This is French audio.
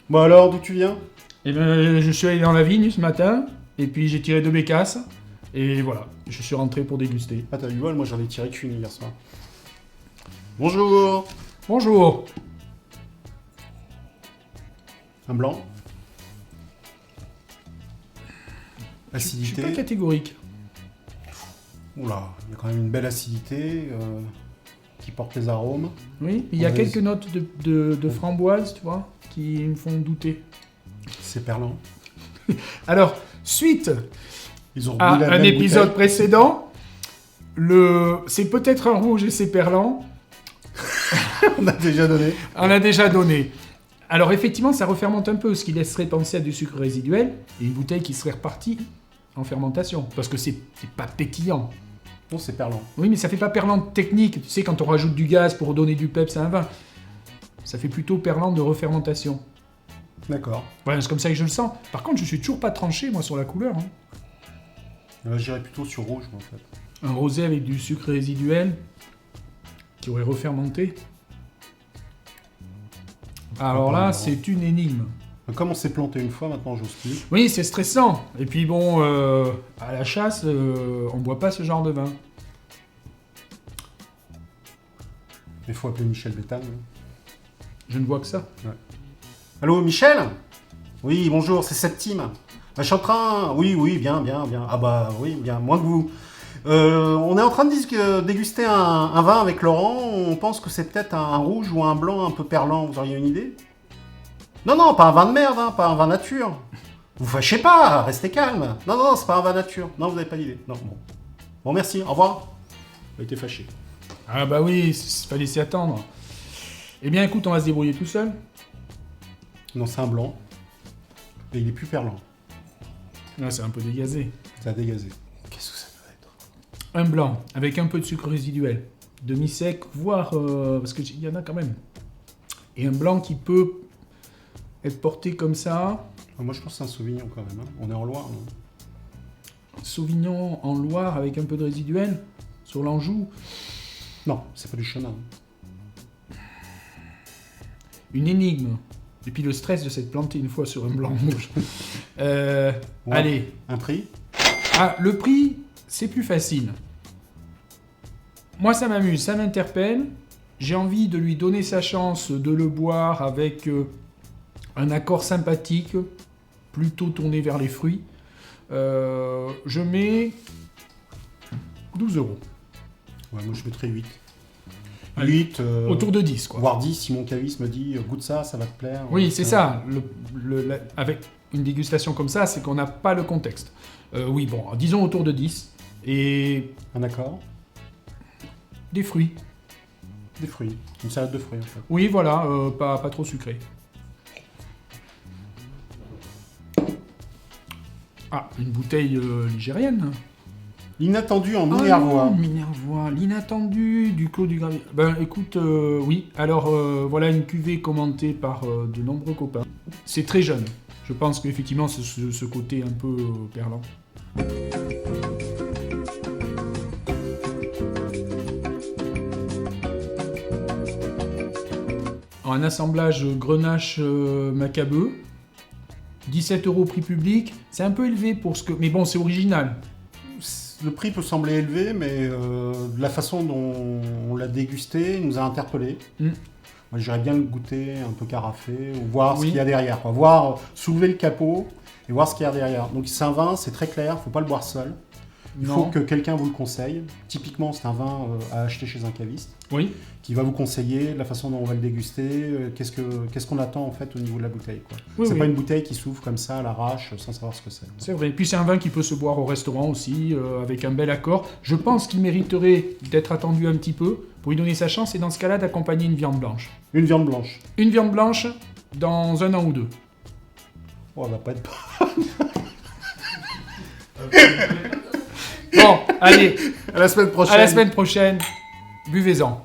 Bon alors, d'où tu viens? Et ben, je suis allé dans la vigne ce matin, et puis j'ai tiré 2 bécasses, et voilà, je suis rentré pour déguster. Ah, t'as du bol, moi j'en ai tiré qu'une hier soir. Bonjour. Bonjour. Un blanc. Je suis Acidité. pas catégorique. Oula, il y a quand même une belle acidité qui porte les arômes. Oui, il y a Ouais, quelques notes de framboise, tu vois, qui me font douter. C'est perlant. Alors, suite Ils ont à remis la un même épisode bouteille. précédent, c'est peut-être un rouge et c'est perlant. On a déjà donné. On a déjà donné. Alors effectivement, ça refermente un peu, ce qui laisserait penser à du sucre résiduel, et une bouteille qui serait repartie en fermentation, parce que c'est pas pétillant. Non, c'est perlant. Oui, mais ça fait pas perlant technique. Tu sais, quand on rajoute du gaz pour donner du peps à un vin, ça fait plutôt perlant de refermentation. D'accord. Voilà, c'est comme ça que je le sens. Par contre, je suis toujours pas tranché, moi, sur la couleur. Hein. J'irais plutôt sur rouge, moi, en fait. Un rosé avec du sucre résiduel qui aurait refermenté. Alors là, c'est une énigme. Comme on s'est planté une fois, maintenant j'ose plus. Oui, c'est stressant. Et puis bon, à la chasse, on boit pas ce genre de vin. Il faut appeler Michel Béthane. Je ne vois que ça. Allô, Michel? Oui, bonjour, c'est Septime. Bah, je suis en train... Oui, bien. Ah bah oui, bien, moins que vous. On est en train de déguster un vin avec Laurent. On pense que c'est peut-être un rouge ou un blanc un peu perlant. Vous auriez une idée? Non, pas un vin de merde, hein, pas un vin nature. Vous fâchez pas, restez calme. Non, c'est pas un vin nature. Non, vous n'avez pas d'idée. Non, bon. Bon, merci, au revoir. Il a été fâché. Ah bah oui, il fallait s'y attendre. Eh bien écoute, on va se débrouiller tout seul. Non, c'est un blanc. Et il est plus perlant. Là, c'est un peu dégazé. Ça a dégazé. Qu'est-ce que ça peut être? Un blanc, avec un peu de sucre résiduel. Demi-sec, voire... parce qu'il y en a quand même. Et un blanc qui peut être porté comme ça. Moi, je pense que c'est un Sauvignon quand même. Hein. On est en Loire. Non, Sauvignon en Loire avec un peu de résiduel sur l'Anjou. non, c'est pas du Chenin. Une énigme. Et puis le stress de s'être planté une fois sur un blanc rouge. Ouais. Allez. Un prix? Ah, le prix, c'est plus facile. Moi, ça m'amuse, ça m'interpelle. J'ai envie de lui donner sa chance de le boire avec un accord sympathique, plutôt tourné vers les fruits. Je mets 12 €. Ouais, moi, je mettrais 8. Allez, 8, autour de 10, quoi. voire 10 si mon caviste me dit goûte ça, ça va te plaire. Oui, c'est ça. Avec une dégustation comme ça, c'est qu'on n'a pas le contexte. Oui, bon, disons autour de 10. Et Un accord? des fruits. Des fruits. Une salade de fruits, en fait. Oui, voilà, pas trop sucré. Ah, une bouteille ligérienne. Inattendu en Minervois. Minervois, l'inattendu du Clos du Gravier. Ben écoute, oui. Alors voilà une cuvée commentée par de nombreux copains. C'est très jeune. Je pense qu'effectivement c'est ce côté un peu perlant. Un assemblage Grenache Macabeu. 17 € prix public. C'est un peu élevé pour ce que... Mais bon, c'est original. Le prix peut sembler élevé, mais de la façon dont on l'a dégusté nous a interpellés. Moi, j'irais bien le goûter un peu carafé, ou voir ce qu'il y a derrière. Quoi. Voir, soulever le capot et voir ce qu'il y a derrière. Donc c'est un vin, c'est très clair, il ne faut pas le boire seul. Il faut que quelqu'un vous le conseille. Typiquement, c'est un vin à acheter chez un caviste. Oui. Qui va vous conseiller la façon dont on va le déguster, qu'est-ce qu'on attend en fait au niveau de la bouteille. Quoi. Oui, c'est pas une bouteille qui s'ouvre comme ça à l'arrache sans savoir ce que c'est. C'est vrai. Et puis c'est un vin qui peut se boire au restaurant aussi, avec un bel accord. Je pense qu'il mériterait d'être attendu un petit peu pour lui donner sa chance et dans ce cas-là d'accompagner une viande blanche. Une viande blanche. Une viande blanche dans 1 an ou 2. Oh, elle va pas être... Bon, allez. À la semaine prochaine. À la semaine prochaine. Buvez-en.